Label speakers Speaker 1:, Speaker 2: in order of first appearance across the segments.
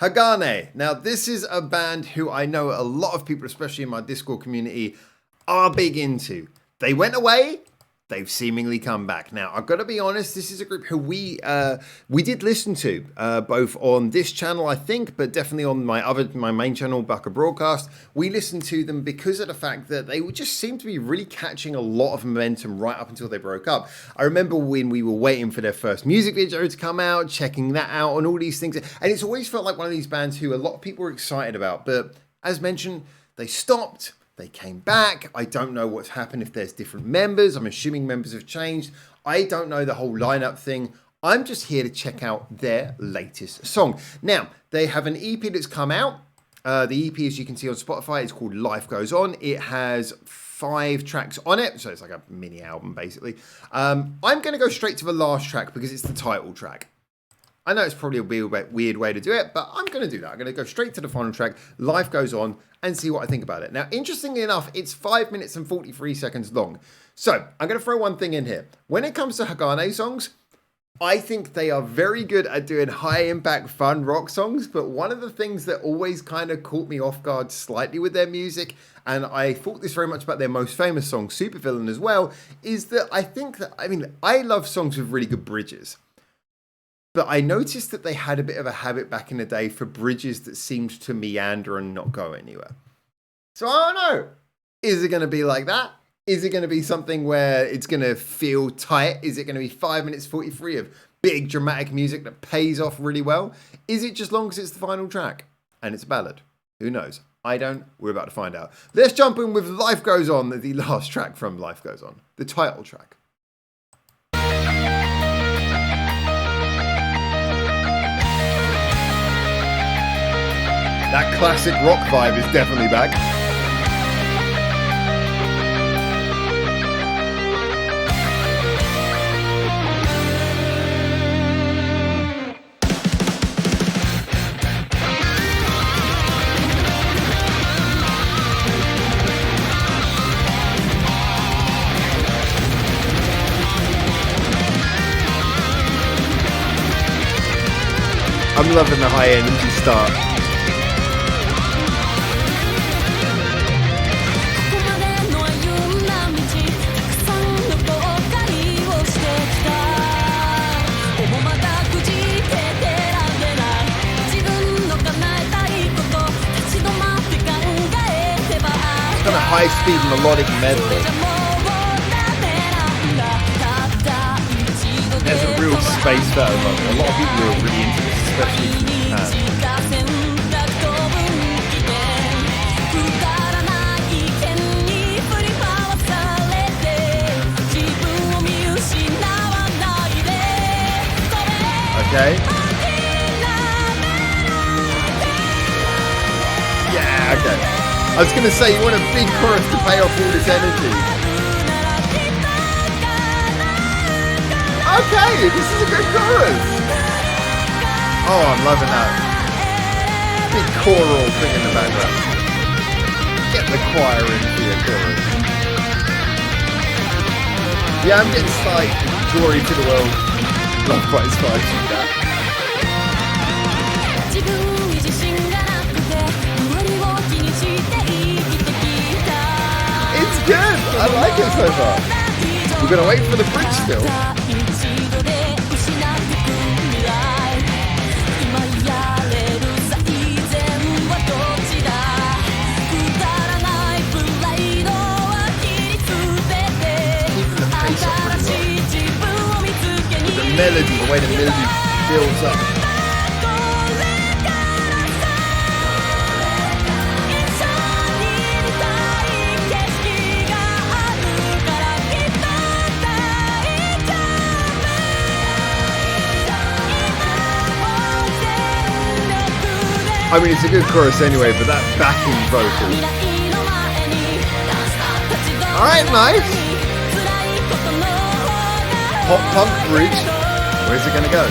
Speaker 1: Hagane. Now, this is a band who I know a lot of people, especially in my Discord community, are big into. They went away. They've seemingly come back. Now, I've got to be honest, this is a group who we did listen to, both on this channel, I think, but definitely on my main channel, Bucker Broadcast. We listened to them because of the fact that they would just seem to be really catching a lot of momentum right up until they broke up. I remember when we were waiting for their first music video to come out, checking that out and all these things. And it's always felt like one of these bands who a lot of people were excited about. But as mentioned, they stopped. They came back. I don't know what's happened if there's different members. I'm assuming members have changed. I don't know the whole lineup thing. I'm just here to check out their latest song. Now, they have an EP that's come out. The EP, as you can see on Spotify, is called Life Goes On. It has 5 tracks on it, so it's like a mini album, basically. I'm going to go straight to the last track because it's the title track. I know it's probably a weird way to do it, but I'm going to do that. I'm going to go straight to the final track, Life Goes On, and see what I think about it. Now, interestingly enough, it's 5 minutes and 43 seconds long. So, I'm going to throw one thing in here. When it comes to Hagane songs, I think they are very good at doing high-impact, fun rock songs, but one of the things that always kind of caught me off guard slightly with their music, and I thought this very much about their most famous song, Supervillain, as well, is that I love songs with really good bridges. But I noticed that they had a bit of a habit back in the day for bridges that seemed to meander and not go anywhere. So I don't know. Is it going to be like that? Is it going to be something where it's going to feel tight? Is it going to be 5 minutes 43 of big dramatic music that pays off really well? Is it just long because it's the final track and it's a ballad? Who knows? I don't. We're about to find out. Let's jump in with Life Goes On, the last track from Life Goes On, the title track. That classic rock vibe is definitely back. I'm loving the high energy start. Kind of high speed melodic medley. There's a real space for it. A lot of people are really into this, especially from Japan. Okay. Yeah, okay. I was going to say, you want a big chorus to pay off all this energy. Okay, this is a good chorus. Oh, I'm loving that. Big choral thing in the background. Get the choir in for your chorus. Yeah, I'm getting slight glory to the world. Love by Spice with that. It's good! I like it so far. We're gonna wait for the bridge still. Keeping the pace up pretty well. The melody, the way the melody builds up. I mean, it's a good chorus anyway, but that backing vocal. Alright, nice. Pop punk bridge. Where's it gonna go?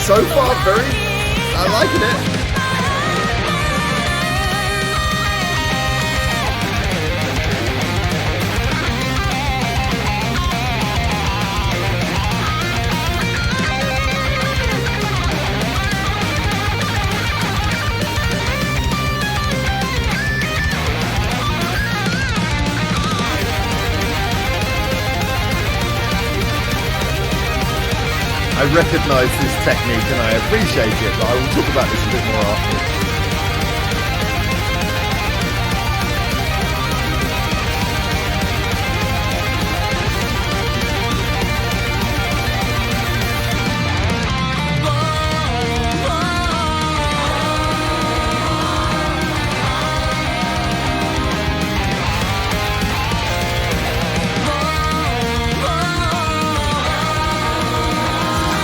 Speaker 1: So far, I'm liking it. I recognise this technique and I appreciate it, but I will talk about this a bit more afterwards.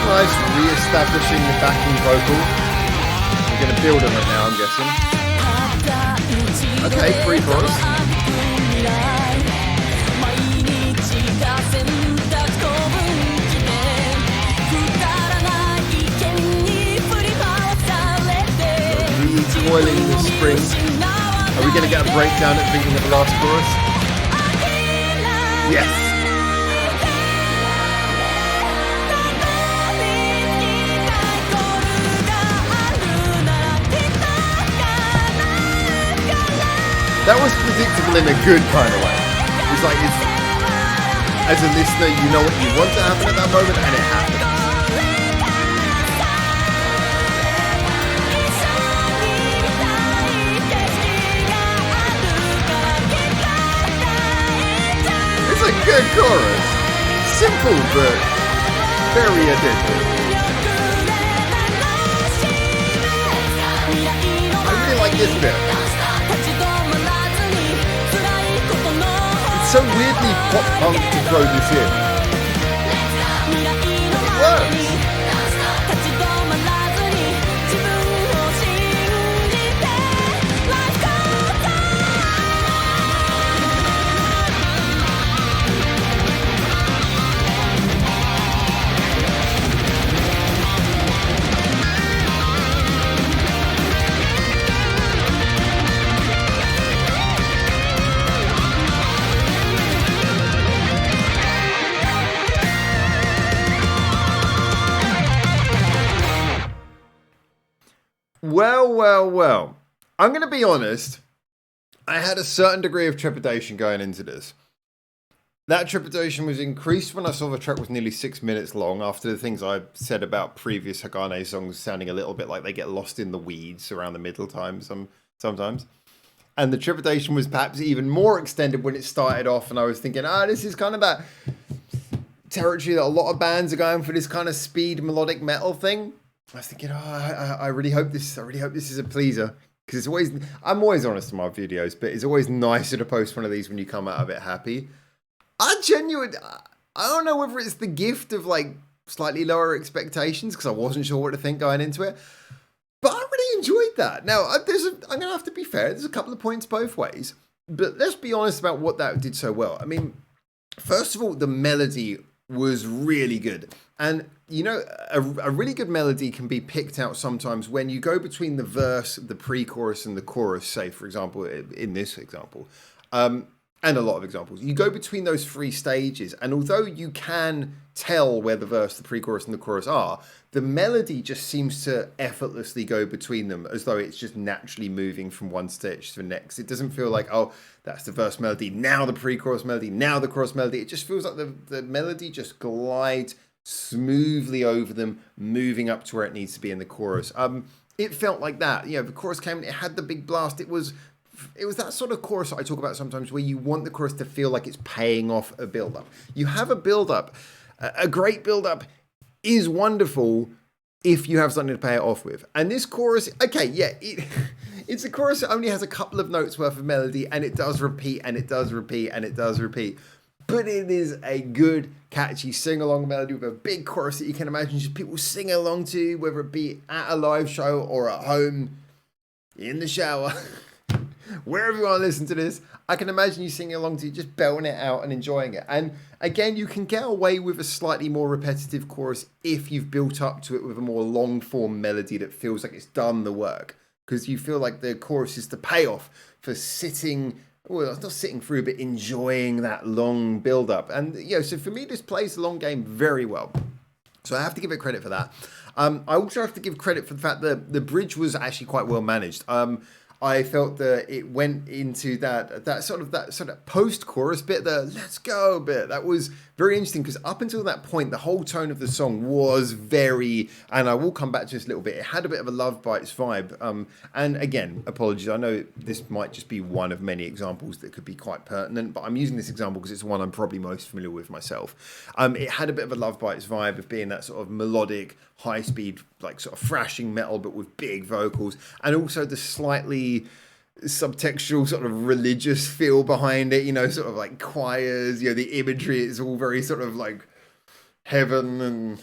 Speaker 1: Nice re-establishing the backing vocal. We're going to build on it now, I'm guessing. Okay, pre-chorus. Recoiling the strings. Are we going to get a breakdown at the beginning of the last chorus? Yes. That was predictable in a good kind of way. It's like, as a listener, you know what you want to happen at that moment, and it happens. It's a good chorus. Simple, but very addictive. I really like this bit. It's so weirdly pop punk to throw this in. It works. Well. I'm going to be honest. I had a certain degree of trepidation going into this. That trepidation was increased when I saw the track was nearly 6 minutes long after the things I said about previous Hagane songs sounding a little bit like they get lost in the weeds around the middle time sometimes. And the trepidation was perhaps even more extended when it started off and I was thinking, this is kind of that territory that a lot of bands are going for, this kind of speed melodic metal thing. I was thinking, I really hope this is a pleaser, because I'm always honest in my videos, but it's always nicer to post one of these when you come out of it happy. I don't know whether it's the gift of like slightly lower expectations, because I wasn't sure what to think going into it, but I really enjoyed that. Now, I'm going to have to be fair, there's a couple of points both ways, but let's be honest about what that did so well. I mean, first of all, the melody was really good. And, you know, a really good melody can be picked out sometimes when you go between the verse, the pre-chorus, and the chorus, say, for example, in this example, and a lot of examples. You go between those three stages, and although you can tell where the verse, the pre-chorus, and the chorus are, the melody just seems to effortlessly go between them, as though it's just naturally moving from one stage to the next. It doesn't feel like, oh, that's the verse melody, now the pre-chorus melody, now the chorus melody. It just feels like the melody just glides smoothly over them, moving up to where it needs to be in the chorus. It felt like that. You know, the chorus came, it had the big blast. It was that sort of chorus that I talk about sometimes, where you want the chorus to feel like it's paying off a build-up. You have a build-up. A great build-up is wonderful if you have something to pay it off with. And this chorus, okay, yeah, it's a chorus that only has a couple of notes worth of melody, and it does repeat, and it does repeat, and it does repeat. But it is a good, catchy sing-along melody with a big chorus that you can imagine just people sing along to, whether it be at a live show or at home, in the shower, wherever you want to listen to this. I can imagine you singing along to it, just belting it out and enjoying it. And again, you can get away with a slightly more repetitive chorus if you've built up to it with a more long-form melody that feels like it's done the work. Because you feel like the chorus is the payoff for sitting... Well, it's not sitting through, but enjoying that long build-up. And, you know, so for me, this plays the long game very well. So I have to give it credit for that. I also have to give credit for the fact that the bridge was actually quite well managed. I felt that it went into that sort of post-chorus bit, the "let's go" bit. That was very interesting because up until that point, the whole tone of the song was very, and I will come back to this a little bit. It had a bit of a Love Bites vibe. And again, apologies. I know this might just be one of many examples that could be quite pertinent, but I'm using this example because it's the one I'm probably most familiar with myself. It had a bit of a Love Bites vibe of being that sort of melodic, high-speed, like sort of thrashing metal, but with big vocals, and also the slightly subtextual sort of religious feel behind it, sort of like choirs, the imagery is all very sort of like heaven and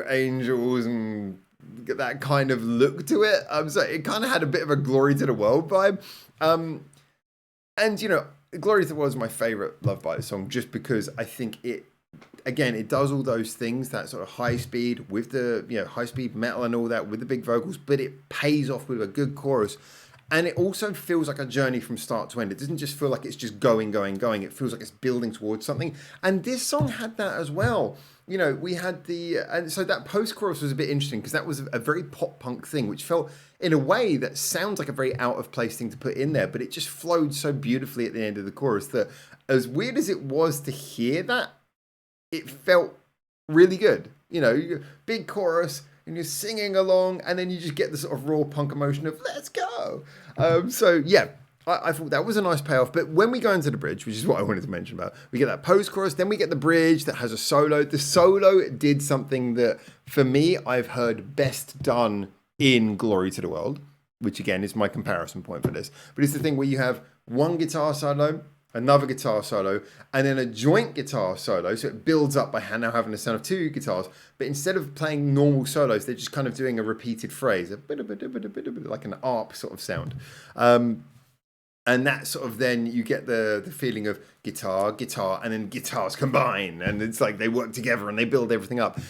Speaker 1: angels and that kind of look to it. So it kind of had a bit of a Glory to the World vibe. And Glory to the World is my favorite Love Bite song just because I think it does all those things, that sort of high speed with the high speed metal and all that with the big vocals, but it pays off with a good chorus. And it also feels like a journey from start to end. It doesn't just feel like it's just going. It feels like it's building towards something. And this song had that as well. We had and so that post-chorus was a bit interesting because that was a very pop-punk thing, which felt, in a way, that sounds like a very out-of-place thing to put in there, but it just flowed so beautifully at the end of the chorus that, as weird as it was to hear that, it felt really good. Big chorus, and you're singing along, and then you just get the sort of raw punk emotion of "let's go." So yeah, I thought that was a nice payoff. But when we go into the bridge, which is what I wanted to mention about, we get that post-chorus, then we get the bridge that has a solo. The solo did something that, for me, I've heard best done in Glory to the World, which again is my comparison point for this. But it's the thing where you have one guitar solo, another guitar solo, and then a joint guitar solo. So it builds up by now having the sound of two guitars. But instead of playing normal solos, they're just kind of doing a repeated phrase, like an ARP sort of sound. And that sort of, then you get the feeling of guitar, and then guitars combine. And it's like they work together and they build everything up.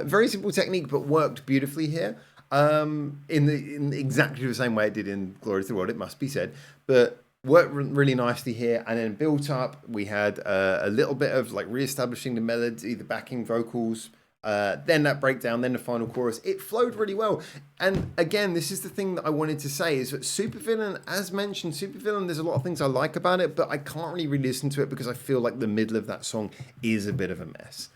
Speaker 1: Very simple technique, but worked beautifully here. In exactly the same way it did in Glory to the World, it must be said. But worked really nicely here, and then built up. We had a little bit of like re-establishing the melody, the backing vocals, then that breakdown, then the final chorus. It flowed really well. And again, this is the thing that I wanted to say, is that Supervillain, as mentioned, Supervillain, there's a lot of things I like about it, but I can't really re-listen to it because I feel like the middle of that song is a bit of a mess.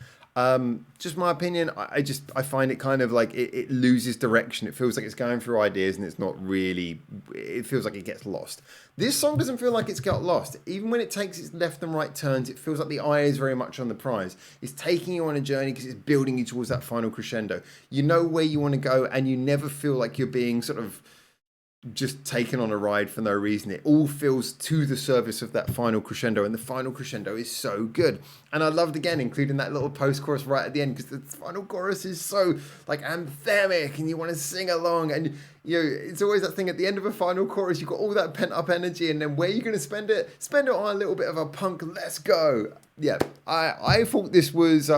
Speaker 1: Just my opinion. I find it kind of like it loses direction. It feels like it's going through ideas and it's not really, it feels like it gets lost. This song doesn't feel like it's got lost. Even when it takes its left and right turns, it feels like the eye is very much on the prize. It's taking you on a journey because it's building you towards that final crescendo. You know where you want to go, and you never feel like you're being sort of just taken on a ride for no reason. It all feels to the service of that final crescendo, and the final crescendo is so good. And I loved, again, including that little post-chorus right at the end, because the final chorus is so like anthemic and you want to sing along, and it's always that thing at the end of a final chorus, you've got all that pent-up energy, and then where are you going to spend it on a little bit of a punk let's go. Yeah, I thought this was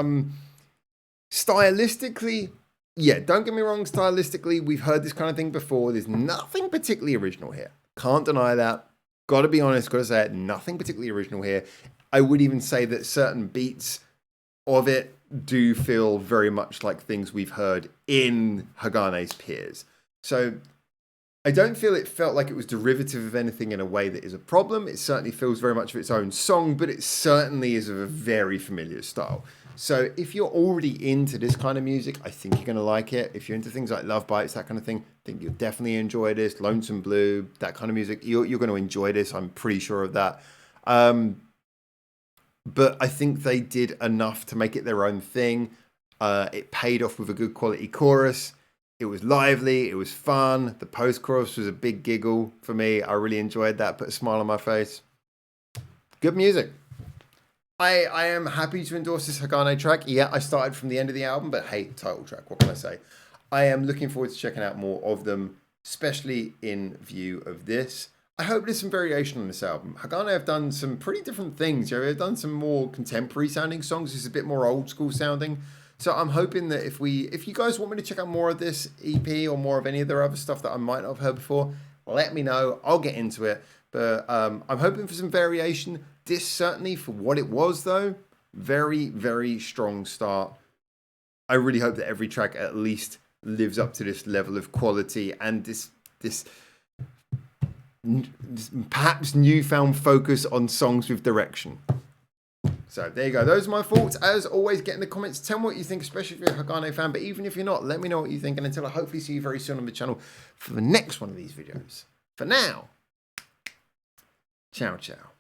Speaker 1: stylistically, yeah, don't get me wrong, stylistically, we've heard this kind of thing before. There's nothing particularly original here. Can't deny that. Got to be honest, got to say it. Nothing particularly original here. I would even say that certain beats of it do feel very much like things we've heard in Hagane's peers. So I don't feel it felt like it was derivative of anything in a way that is a problem. It certainly feels very much of its own song, but it certainly is of a very familiar style. So if you're already into this kind of music, I think you're going to like it. If you're into things like Love Bites, that kind of thing, I think you'll definitely enjoy this. Lonesome Blue, that kind of music, you're going to enjoy this. I'm pretty sure of that. But I think they did enough to make it their own thing. It paid off with a good quality chorus. It was lively. It was fun. The post-chorus was a big giggle for me. I really enjoyed that. Put a smile on my face. Good music. I am happy to endorse this Hagane track. Yeah, I started from the end of the album, but hey, title track, what can I say? I am looking forward to checking out more of them, especially in view of this. I hope there's some variation on this album. Hagane have done some pretty different things. They've done some more contemporary sounding songs. This is a bit more old school sounding. So I'm hoping that if you guys want me to check out more of this EP or more of any of their other stuff that I might not have heard before, let me know. I'll get into it. But I'm hoping for some variation. This certainly, for what it was, though, very, very strong start. I really hope that every track at least lives up to this level of quality and this perhaps newfound focus on songs with direction. So there you go. Those are my thoughts. As always, get in the comments. Tell me what you think, especially if you're a Hagane fan. But even if you're not, let me know what you think. And until I hopefully see you very soon on the channel for the next one of these videos. For now, ciao, ciao.